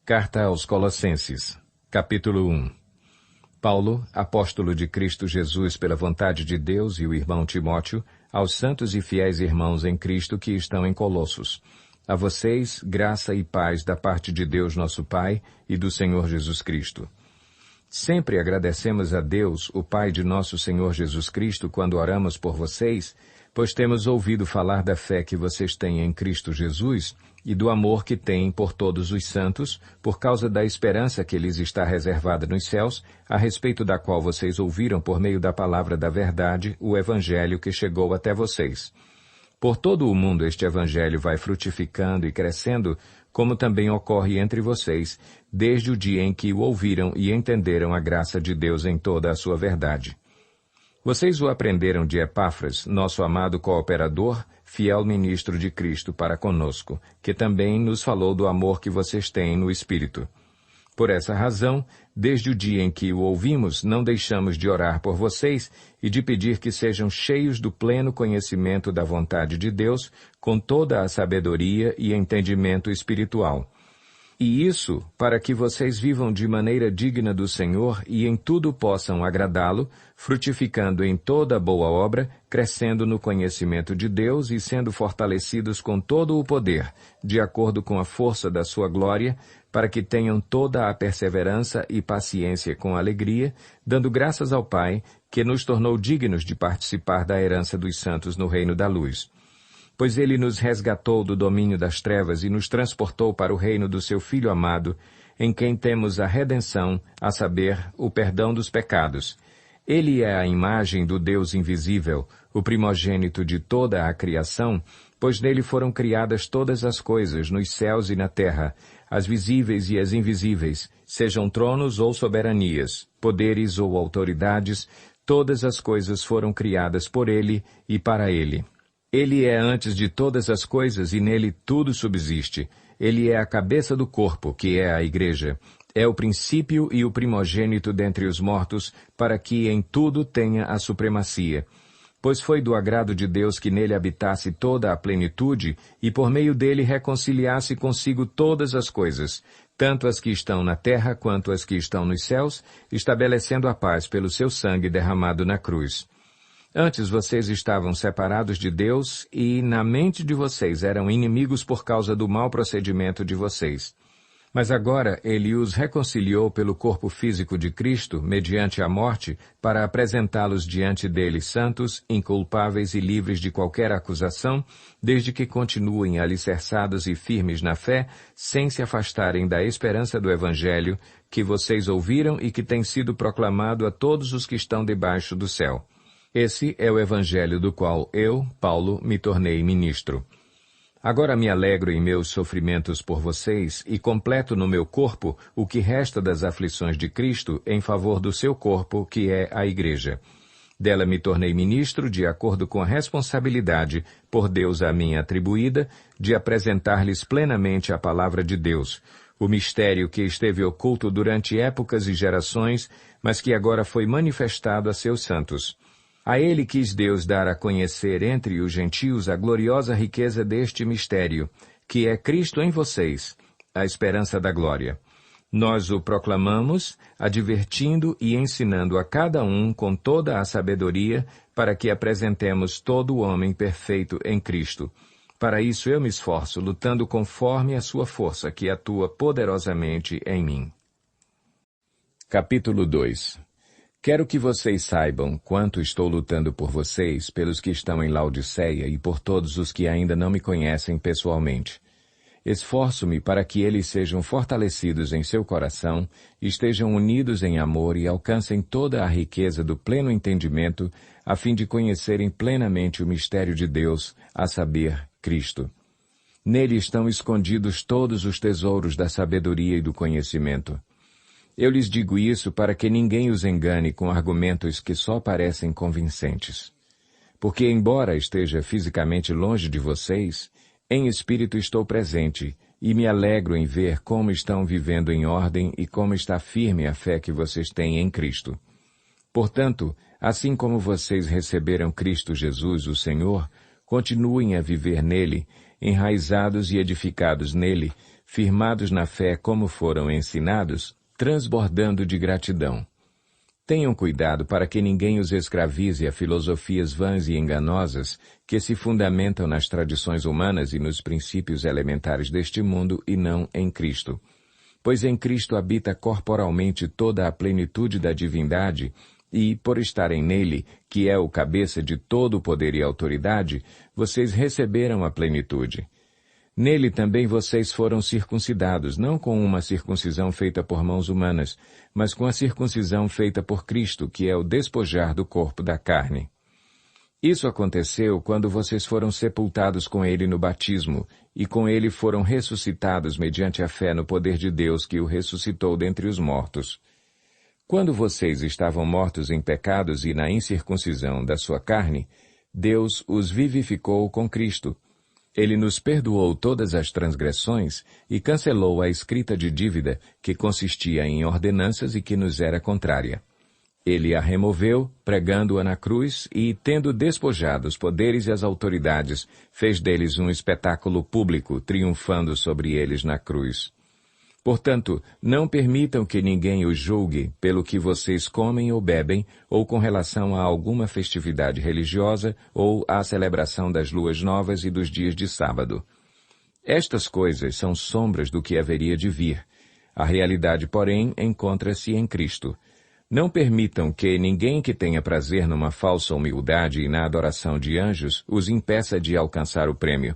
Carta aos Colossenses, capítulo 1. Paulo, apóstolo de Cristo Jesus pela vontade de Deus, e o irmão Timóteo, aos santos e fiéis irmãos em Cristo que estão em Colossos. A vocês, graça e paz da parte de Deus nosso Pai e do Senhor Jesus Cristo. Sempre agradecemos a Deus, o Pai de nosso Senhor Jesus Cristo, quando oramos por vocês, pois temos ouvido falar da fé que vocês têm em Cristo Jesus e do amor que têm por todos os santos, por causa da esperança que lhes está reservada nos céus, a respeito da qual vocês ouviram por meio da palavra da verdade, o Evangelho que chegou até vocês. Por todo o mundo este Evangelho vai frutificando e crescendo, como também ocorre entre vocês, desde o dia em que o ouviram e entenderam a graça de Deus em toda a sua verdade. Vocês o aprenderam de Epáfras, nosso amado cooperador, fiel ministro de Cristo para conosco, que também nos falou do amor que vocês têm no Espírito. Por essa razão, desde o dia em que o ouvimos, não deixamos de orar por vocês e de pedir que sejam cheios do pleno conhecimento da vontade de Deus, com toda a sabedoria e entendimento espiritual. E isso para que vocês vivam de maneira digna do Senhor e em tudo possam agradá-lo, frutificando em toda boa obra, crescendo no conhecimento de Deus e sendo fortalecidos com todo o poder, de acordo com a força da sua glória, para que tenham toda a perseverança e paciência com alegria, dando graças ao Pai, que nos tornou dignos de participar da herança dos santos no reino da luz. Pois ele nos resgatou do domínio das trevas e nos transportou para o reino do seu Filho amado, em quem temos a redenção, a saber, o perdão dos pecados. Ele é a imagem do Deus invisível, o primogênito de toda a criação, pois nele foram criadas todas as coisas, nos céus e na terra, as visíveis e as invisíveis, sejam tronos ou soberanias, poderes ou autoridades, todas as coisas foram criadas por ele e para ele. Ele é antes de todas as coisas e nele tudo subsiste. Ele é a cabeça do corpo, que é a Igreja. É o princípio e o primogênito dentre os mortos, para que em tudo tenha a supremacia. Pois foi do agrado de Deus que nele habitasse toda a plenitude e por meio dele reconciliasse consigo todas as coisas, tanto as que estão na terra quanto as que estão nos céus, estabelecendo a paz pelo seu sangue derramado na cruz. Antes vocês estavam separados de Deus e, na mente de vocês, eram inimigos por causa do mau procedimento de vocês. Mas agora ele os reconciliou pelo corpo físico de Cristo, mediante a morte, para apresentá-los diante dele santos, inculpáveis e livres de qualquer acusação, desde que continuem alicerçados e firmes na fé, sem se afastarem da esperança do Evangelho, que vocês ouviram e que tem sido proclamado a todos os que estão debaixo do céu. Esse é o Evangelho do qual eu, Paulo, me tornei ministro. Agora me alegro em meus sofrimentos por vocês e completo no meu corpo o que resta das aflições de Cristo em favor do seu corpo, que é a Igreja. Dela me tornei ministro de acordo com a responsabilidade, por Deus a mim atribuída, de apresentar-lhes plenamente a palavra de Deus, o mistério que esteve oculto durante épocas e gerações, mas que agora foi manifestado a seus santos. A ele quis Deus dar a conhecer entre os gentios a gloriosa riqueza deste mistério, que é Cristo em vocês, a esperança da glória. Nós o proclamamos, advertindo e ensinando a cada um com toda a sabedoria, para que apresentemos todo o homem perfeito em Cristo. Para isso eu me esforço, lutando conforme a sua força, que atua poderosamente em mim. Capítulo 2. Quero que vocês saibam quanto estou lutando por vocês, pelos que estão em Laodiceia e por todos os que ainda não me conhecem pessoalmente. Esforço-me para que eles sejam fortalecidos em seu coração, estejam unidos em amor e alcancem toda a riqueza do pleno entendimento, a fim de conhecerem plenamente o mistério de Deus, a saber, Cristo. Nele estão escondidos todos os tesouros da sabedoria e do conhecimento. Eu lhes digo isso para que ninguém os engane com argumentos que só parecem convincentes. Porque, embora esteja fisicamente longe de vocês, em espírito estou presente e me alegro em ver como estão vivendo em ordem e como está firme a fé que vocês têm em Cristo. Portanto, assim como vocês receberam Cristo Jesus, o Senhor, continuem a viver nele, enraizados e edificados nele, firmados na fé como foram ensinados, transbordando de gratidão. Tenham cuidado para que ninguém os escravize a filosofias vãs e enganosas que se fundamentam nas tradições humanas e nos princípios elementares deste mundo e não em Cristo. Pois em Cristo habita corporalmente toda a plenitude da divindade e, por estarem nele, que é o cabeça de todo o poder e autoridade, vocês receberam a plenitude. Nele também vocês foram circuncidados, não com uma circuncisão feita por mãos humanas, mas com a circuncisão feita por Cristo, que é o despojar do corpo da carne. Isso aconteceu quando vocês foram sepultados com ele no batismo, e com ele foram ressuscitados mediante a fé no poder de Deus que o ressuscitou dentre os mortos. Quando vocês estavam mortos em pecados e na incircuncisão da sua carne, Deus os vivificou com Cristo. Ele nos perdoou todas as transgressões e cancelou a escrita de dívida que consistia em ordenanças e que nos era contrária. Ele a removeu, pregando-a na cruz e, tendo despojado os poderes e as autoridades, fez deles um espetáculo público, triunfando sobre eles na cruz. Portanto, não permitam que ninguém os julgue pelo que vocês comem ou bebem, ou com relação a alguma festividade religiosa, ou à celebração das luas novas e dos dias de sábado. Estas coisas são sombras do que haveria de vir. A realidade, porém, encontra-se em Cristo. Não permitam que ninguém que tenha prazer numa falsa humildade e na adoração de anjos os impeça de alcançar o prêmio.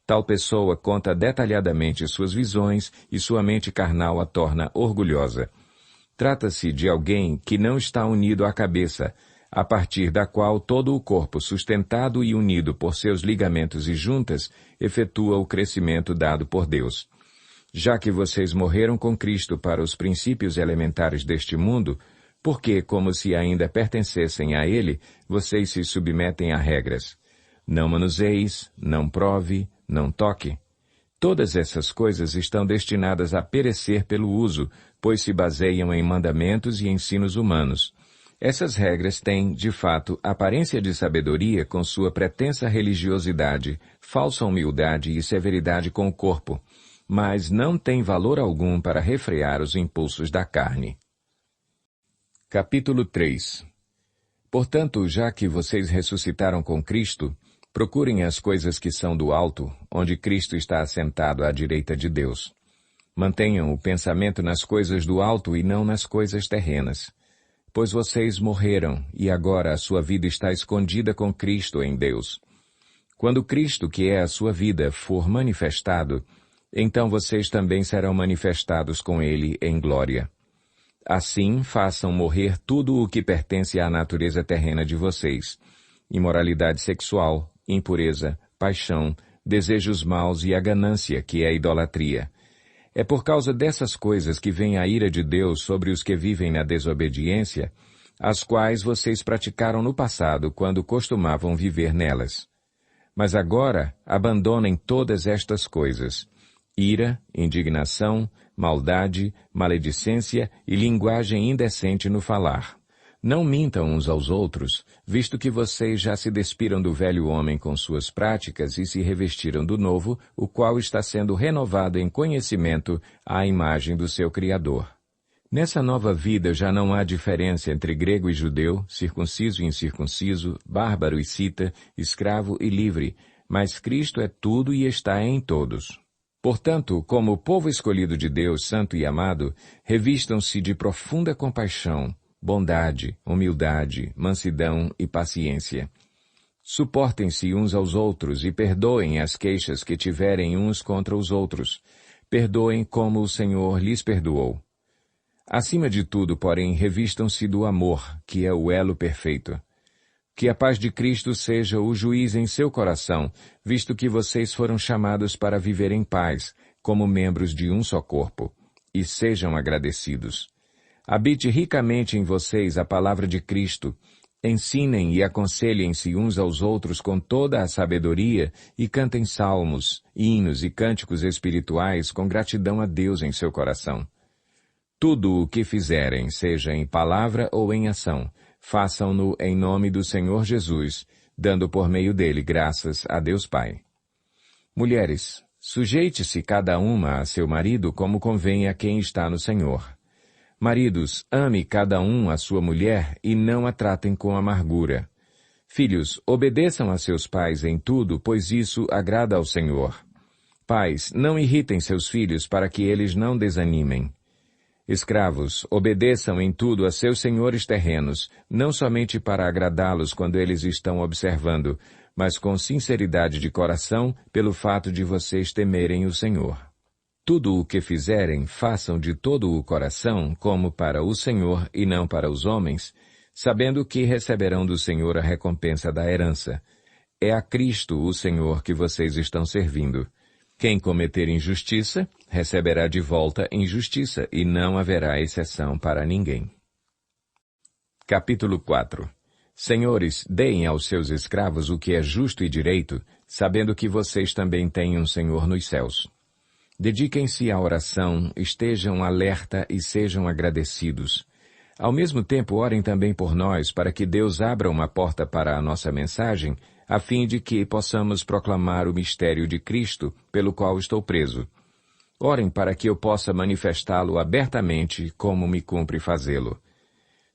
Tal pessoa conta detalhadamente suas visões e sua mente carnal a torna orgulhosa. Trata-se de alguém que não está unido à cabeça, a partir da qual todo o corpo, sustentado e unido por seus ligamentos e juntas, efetua o crescimento dado por Deus. Já que vocês morreram com Cristo para os princípios elementares deste mundo, porque, como se ainda pertencessem a ele, vocês se submetem a regras. Não manuseis, não prove, não toque. Todas essas coisas estão destinadas a perecer pelo uso, pois se baseiam em mandamentos e ensinos humanos. Essas regras têm, de fato, aparência de sabedoria com sua pretensa religiosidade, falsa humildade e severidade com o corpo, mas não têm valor algum para refrear os impulsos da carne. Capítulo 3. Portanto, já que vocês ressuscitaram com Cristo, procurem as coisas que são do alto, onde Cristo está assentado à direita de Deus. Mantenham o pensamento nas coisas do alto e não nas coisas terrenas. Pois vocês morreram, e agora a sua vida está escondida com Cristo em Deus. Quando Cristo, que é a sua vida, for manifestado, então vocês também serão manifestados com Ele em glória. Assim, façam morrer tudo o que pertence à natureza terrena de vocês: imoralidade sexual, impureza, paixão, desejos maus e a ganância, que é a idolatria. É por causa dessas coisas que vem a ira de Deus sobre os que vivem na desobediência, as quais vocês praticaram no passado quando costumavam viver nelas. Mas agora abandonem todas estas coisas: ira, indignação, maldade, maledicência e linguagem indecente no falar. Não mintam uns aos outros, visto que vocês já se despiram do velho homem com suas práticas e se revestiram do novo, o qual está sendo renovado em conhecimento à imagem do seu Criador. Nessa nova vida já não há diferença entre grego e judeu, circunciso e incircunciso, bárbaro e cita, escravo e livre, mas Cristo é tudo e está em todos. Portanto, como povo escolhido de Deus, santo e amado, revistam-se de profunda compaixão, bondade, humildade, mansidão e paciência. Suportem-se uns aos outros e perdoem as queixas que tiverem uns contra os outros. Perdoem como o Senhor lhes perdoou. Acima de tudo, porém, revistam-se do amor, que é o elo perfeito. Que a paz de Cristo seja o juiz em seu coração, visto que vocês foram chamados para viver em paz, como membros de um só corpo, e sejam agradecidos. Habite ricamente em vocês a palavra de Cristo. Ensinem e aconselhem-se uns aos outros com toda a sabedoria e cantem salmos, hinos e cânticos espirituais com gratidão a Deus em seu coração. Tudo o que fizerem, seja em palavra ou em ação, façam-no em nome do Senhor Jesus, dando por meio dele graças a Deus Pai. Mulheres, Sujeite-se cada uma a seu marido como convém a quem está no Senhor. Maridos, ame cada um a sua mulher e não a tratem com amargura. Filhos, obedeçam a seus pais em tudo, pois isso agrada ao Senhor. Pais, não irritem seus filhos para que eles não desanimem. Escravos, obedeçam em tudo a seus senhores terrenos, não somente para agradá-los quando eles estão observando, mas com sinceridade de coração, pelo fato de vocês temerem o Senhor. Tudo o que fizerem, façam de todo o coração, como para o Senhor e não para os homens, sabendo que receberão do Senhor a recompensa da herança. É a Cristo, o Senhor, que vocês estão servindo. Quem cometer injustiça, receberá de volta injustiça, e não haverá exceção para ninguém. Capítulo 4. Senhores, deem aos seus escravos o que é justo e direito, sabendo que vocês também têm um Senhor nos céus. Dediquem-se à oração, estejam alerta e sejam agradecidos. Ao mesmo tempo, orem também por nós, para que Deus abra uma porta para a nossa mensagem, a fim de que possamos proclamar o mistério de Cristo, pelo qual estou preso. Orem para que eu possa manifestá-lo abertamente, como me cumpre fazê-lo.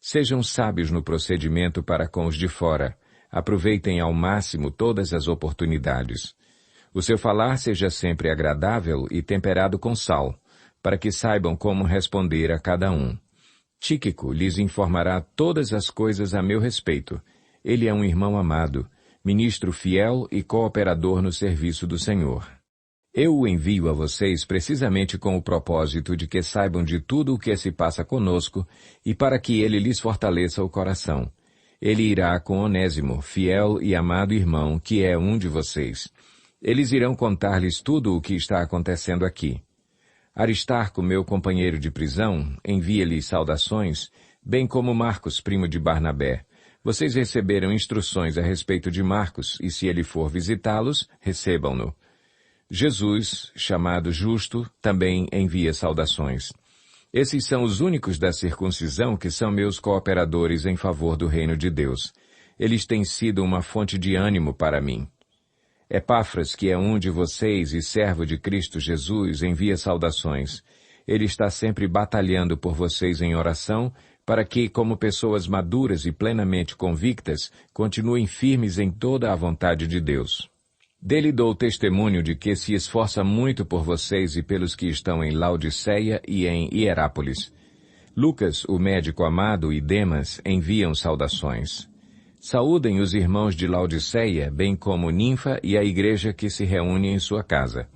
Sejam sábios no procedimento para com os de fora. Aproveitem ao máximo todas as oportunidades. O seu falar seja sempre agradável e temperado com sal, para que saibam como responder a cada um. Tíquico lhes informará todas as coisas a meu respeito. Ele é um irmão amado, ministro fiel e cooperador no serviço do Senhor. Eu o envio a vocês precisamente com o propósito de que saibam de tudo o que se passa conosco e para que ele lhes fortaleça o coração. Ele irá com Onésimo, fiel e amado irmão, que é um de vocês. Eles irão contar-lhes tudo o que está acontecendo aqui. Aristarco, meu companheiro de prisão, envia-lhe saudações, bem como Marcos, primo de Barnabé. Vocês receberam instruções a respeito de Marcos, e se ele for visitá-los, recebam-no. Jesus, chamado Justo, também envia saudações. Esses são os únicos da circuncisão que são meus cooperadores em favor do reino de Deus. Eles têm sido uma fonte de ânimo para mim. Epáfras, que é um de vocês e servo de Cristo Jesus, envia saudações. Ele está sempre batalhando por vocês em oração, para que, como pessoas maduras e plenamente convictas, continuem firmes em toda a vontade de Deus. Dele dou testemunho de que se esforça muito por vocês e pelos que estão em Laodiceia e em Hierápolis. Lucas, o médico amado, e Demas enviam saudações. Saúdem os irmãos de Laodiceia, bem como Ninfa e a igreja que se reúne em sua casa.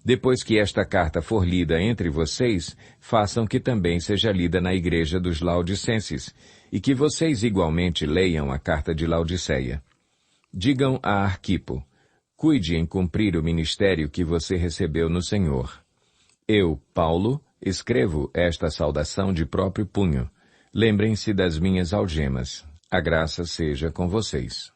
Depois que esta carta for lida entre vocês, façam que também seja lida na igreja dos Laodicenses, e que vocês igualmente leiam a carta de Laodiceia. Digam a Arquipo: cuide em cumprir o ministério que você recebeu no Senhor. Eu, Paulo, escrevo esta saudação de próprio punho. Lembrem-se das minhas algemas. A graça seja com vocês.